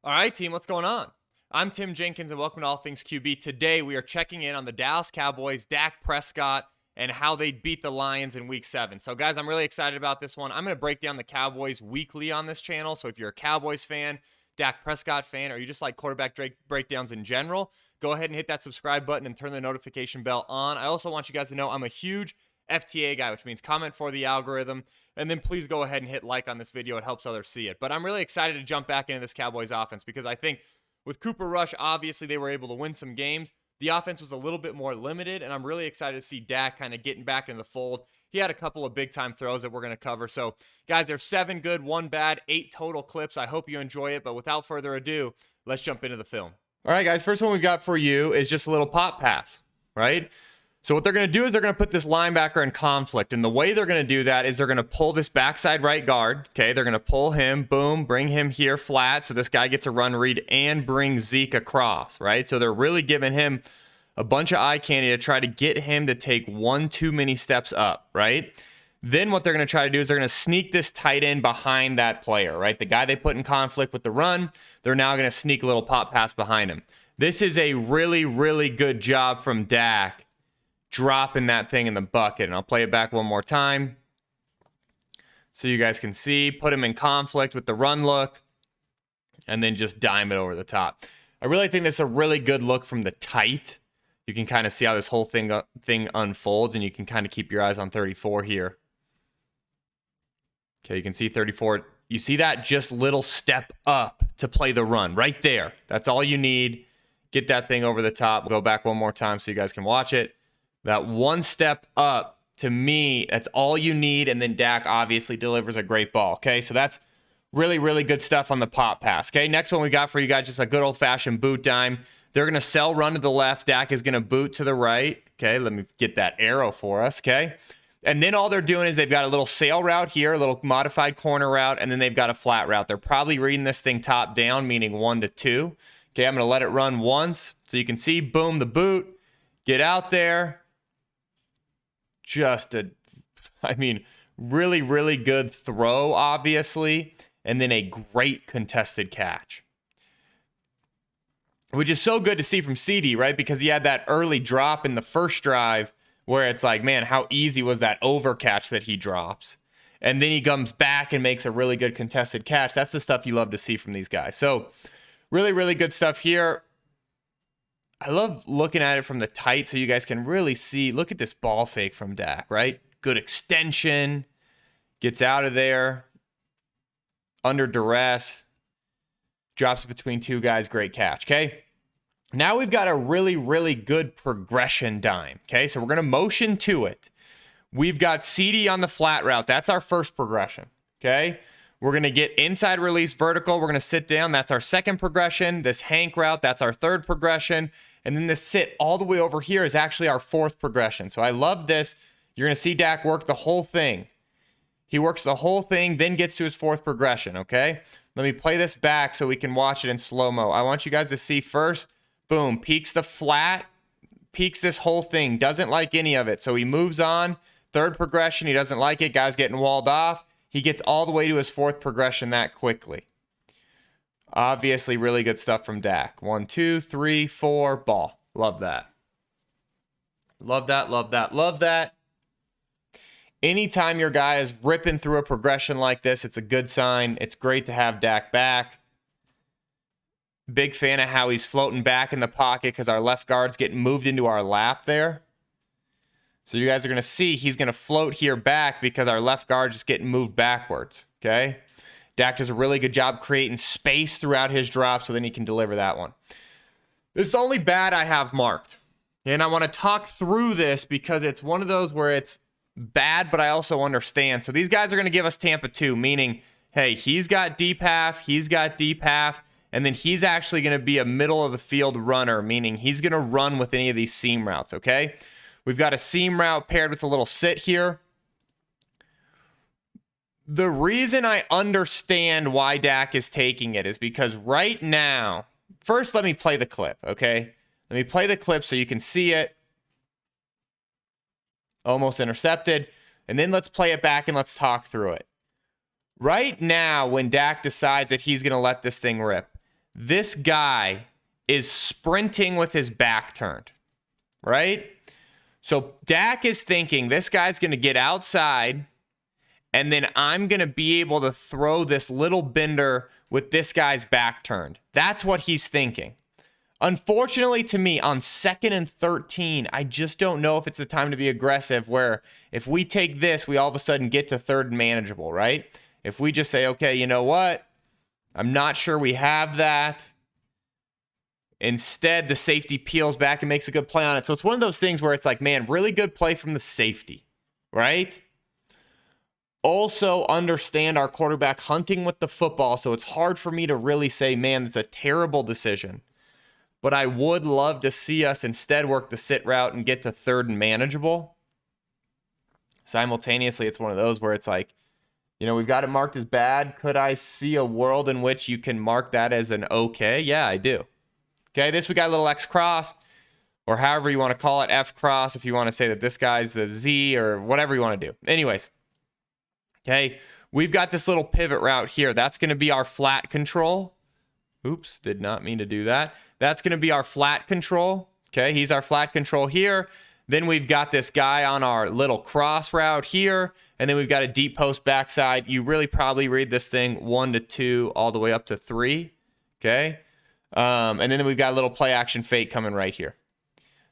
All right, team, what's going on? I'm Tim Jenkins, and welcome to All Things QB. Today, we are checking in on the Dallas Cowboys, Dak Prescott, and how they beat the Lions in Week 7. So, guys, I'm really excited about this one. I'm going to break down the Cowboys weekly on this channel. So, if you're a Cowboys fan, Dak Prescott fan, or you just like quarterback breakdowns in general, go ahead and hit that subscribe button and turn the notification bell on. I also want you guys to know I'm a huge FTA guy, which means comment for the algorithm. And then please go ahead and hit like on this video. It helps others see it. But I'm really excited to jump back into this Cowboys offense because I think with Cooper Rush, obviously they were able to win some games. The offense was a little bit more limited, and I'm really excited to see Dak kind of getting back in the fold. He had a couple of big-time throws that we're going to cover. So, guys, there's 7 good, 1 bad, 8 total clips. I hope you enjoy it. But without further ado, let's jump into the film. All right, guys, first one we've got for you is just a little pop pass, right? So what they're going to do is they're going to put this linebacker in conflict. And the way they're going to do that is they're going to pull this backside right guard. Okay, they're going to pull him, boom, bring him here flat. So this guy gets a run read and bring Zeke across, right? So they're really giving him a bunch of eye candy to try to get him to take 1 too many steps up, right? Then what they're going to try to do is they're going to sneak this tight end behind that player, right? The guy they put in conflict with the run, they're now going to sneak a little pop pass behind him. This is a really, really good job from Dak dropping that thing in the bucket. And I'll play it back one more time so you guys can see. Put him in conflict with the run look and then just dime it over the top. I really think this is a really good look from the tight. You can kind of see how this whole thing unfolds, and you can kind of keep your eyes on 34 here. Okay, you can see 34. You see that just little step up to play the run right there. That's all you need. Get that thing over the top. We'll go back one more time so you guys can watch it. That one step up, to me, that's all you need. And then Dak obviously delivers a great ball. Okay, so that's really, really good stuff on the pop pass. Okay, next one we got for you guys, just a good old-fashioned boot dime. They're going to sell run to the left. Dak is going to boot to the right. Okay, let me get that arrow for us. Okay, and then all they're doing is they've got a little sail route here, a little modified corner route, and then they've got a flat route. They're probably reading this thing top down, meaning 1 to 2. Okay, I'm going to let it run once. So you can see, boom, the boot. Get out there. Just really, really good throw, obviously, and then a great contested catch, which is so good to see from CD, right? Because he had that early drop in the first drive where it's like, man, how easy was that over catch that he drops? And then he comes back and makes a really good contested catch. That's the stuff you love to see from these guys. So really, really good stuff here. I love looking at it from the tight so you guys can really see. Look at this ball fake from Dak, right? Good extension. Gets out of there. Under duress. Drops it between 2 guys. Great catch, okay? Now we've got a really, really good progression dime, okay? So we're going to motion to it. We've got CD on the flat route. That's our first progression, okay? We're going to get inside release vertical. We're going to sit down. That's our second progression. This Hank route, that's our third progression. And then this sit all the way over here is actually our 4th progression. So I love this. You're going to see Dak work the whole thing. He works the whole thing, then gets to his 4th progression, okay? Let me play this back so we can watch it in slow-mo. I want you guys to see first, boom, peaks the flat, peaks this whole thing, doesn't like any of it. So he moves on. 3rd progression, he doesn't like it. Guy's getting walled off. He gets all the way to his 4th progression that quickly. Obviously, really good stuff from Dak. 1, 2, 3, 4, ball. Love that. Love that, love that, love that. Anytime your guy is ripping through a progression like this, it's a good sign. It's great to have Dak back. Big fan of how he's floating back in the pocket because our left guard's getting moved into our lap there. So you guys are going to see he's going to float here back because our left guard just getting moved backwards, okay? Dak does a really good job creating space throughout his drop so then he can deliver that one. This is the only bad I have marked. And I want to talk through this because it's one of those where it's bad, but I also understand. So these guys are going to give us Tampa 2, meaning, hey, he's got deep half, and then he's actually going to be a middle of the field runner, meaning he's going to run with any of these seam routes, okay? We've got a seam route paired with a little sit here. The reason I understand why Dak is taking it is because right now, first let me play the clip, okay? Let me play the clip so you can see it. Almost intercepted. And then let's play it back and let's talk through it. Right now, when Dak decides that he's going to let this thing rip, This guy is sprinting with his back turned, right? So Dak is thinking this guy's going to get outside, and then I'm going to be able to throw this little bender with this guy's back turned. That's what he's thinking. Unfortunately, to me, on 2nd and 13, I just don't know if it's the time to be aggressive, where if we take this, we all of a sudden get to 3rd and manageable, right? If we just say, okay, you know what? I'm not sure we have that. Instead, the safety peels back and makes a good play on it. So it's one of those things where it's like, man, really good play from the safety, right? Also understand our quarterback hunting with the football, so it's hard for me to really say, man, it's a terrible decision. But I would love to see us instead work the sit route and get to 3rd and manageable. Simultaneously, it's one of those where it's like, you know, we've got it marked as bad. Could I see a world in which you can mark that as an okay? Yeah, I do. Okay, this we got a little X cross, or however you want to call it, F cross, if you want to say that this guy's the Z or whatever you want to do. Anyways, okay, we've got this little pivot route here. That's going to be our flat control. Oops, did not mean to do that. That's going to be our flat control. Okay, he's our flat control here. Then we've got this guy on our little cross route here. And then we've got a deep post backside. You really probably read this thing 1 to 2 all the way up to 3. Okay. And then we've got a little play action fake coming right here.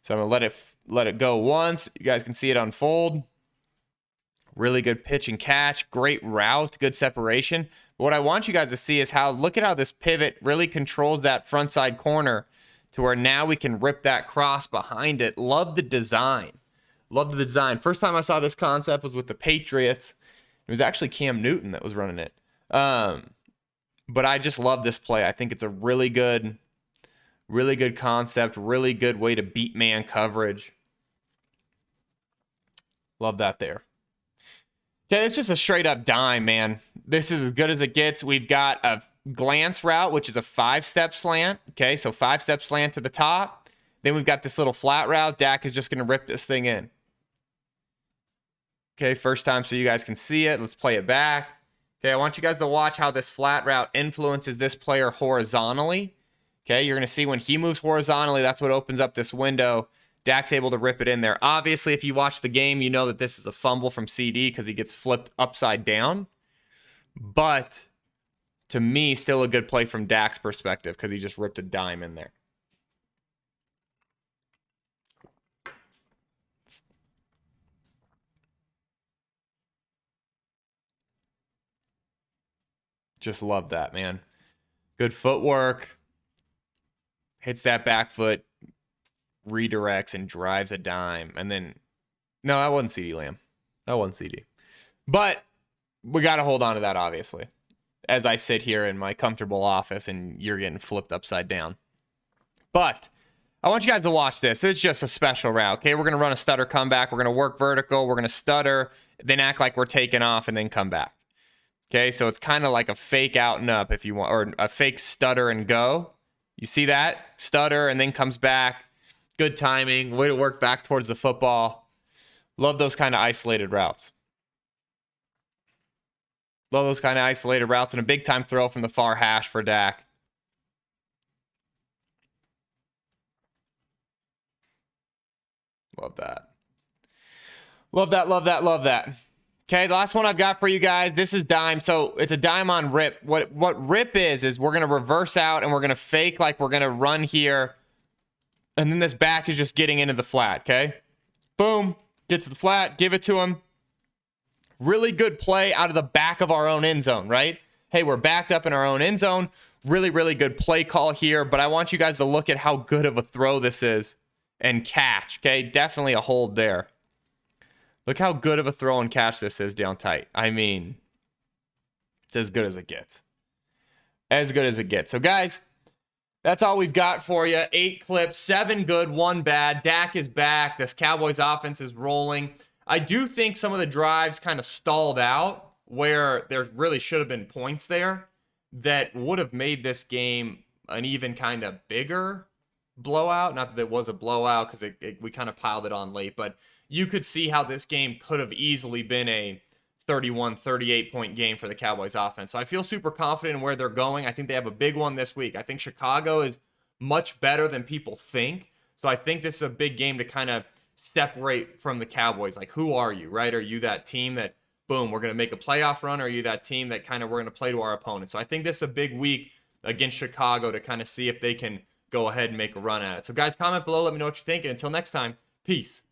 So I'm going to let it go once. You guys can see it unfold. Really good pitch and catch. Great route. Good separation. But what I want you guys to see is look at how this pivot really controls that front side corner to where now we can rip that cross behind it. Love the design. Love the design. First time I saw this concept was with the Patriots. It was actually Cam Newton that was running it. But I just love this play. I think it's a really good concept, really good way to beat man coverage. Love that there. Okay, it's just a straight up dime, man. This is as good as it gets. We've got a glance route, which is a 5-step slant. Okay, so 5-step slant to the top. Then we've got this little flat route. Dak is just going to rip this thing in. Okay, first time so you guys can see it. Let's play it back. Okay, I want you guys to watch how this flat route influences this player horizontally. Okay, you're going to see when he moves horizontally, that's what opens up this window. Dak's able to rip it in there. Obviously, if you watch the game, you know that this is a fumble from CD because he gets flipped upside down. But to me, still a good play from Dak's perspective because he just ripped a dime in there. Just love that, man. Good footwork. Hits that back foot, redirects, and drives a dime. And then, no, that wasn't CD Lamb. That wasn't CD. But we got to hold on to that, obviously, as I sit here in my comfortable office and you're getting flipped upside down. But I want you guys to watch this. It's just a special route. Okay, we're going to run a stutter comeback. We're going to work vertical. We're going to stutter, then act like we're taking off, and then come back. Okay, so it's kind of like a fake out and up, if you want, or a fake stutter and go. You see that? Stutter and then comes back. Good timing. Way to work back towards the football. Love those kind of isolated routes. Love those kind of isolated routes and a big time throw from the far hash for Dak. Love that. Love that, love that, love that. Okay, the last one I've got for you guys, this is dime. So it's a dime on rip. What rip is we're going to reverse out and we're going to fake like we're going to run here. And then this back is just getting into the flat, okay? Boom, get to the flat, give it to him. Really good play out of the back of our own end zone, right? Hey, we're backed up in our own end zone. Really, really good play call here. But I want you guys to look at how good of a throw this is and catch, okay? Definitely a hold there. Look how good of a throw and catch this is down tight. I mean, it's as good as it gets. As good as it gets. So, guys, that's all we've got for you. 8 clips, 7 good, 1 bad. Dak is back. This Cowboys offense is rolling. I do think some of the drives kind of stalled out where there really should have been points there that would have made this game an even kind of bigger blowout. Not that it was a blowout because we kind of piled it on late, but you could see how this game could have easily been a 31, 38-point game for the Cowboys offense. So I feel super confident in where they're going. I think they have a big one this week. I think Chicago is much better than people think. So I think this is a big game to kind of separate from the Cowboys. Like, who are you, right? Are you that team that, boom, we're going to make a playoff run? Or are you that team that kind of we're going to play to our opponent? So I think this is a big week against Chicago to kind of see if they can go ahead and make a run at it. So guys, comment below. Let me know what you think. And until next time, peace.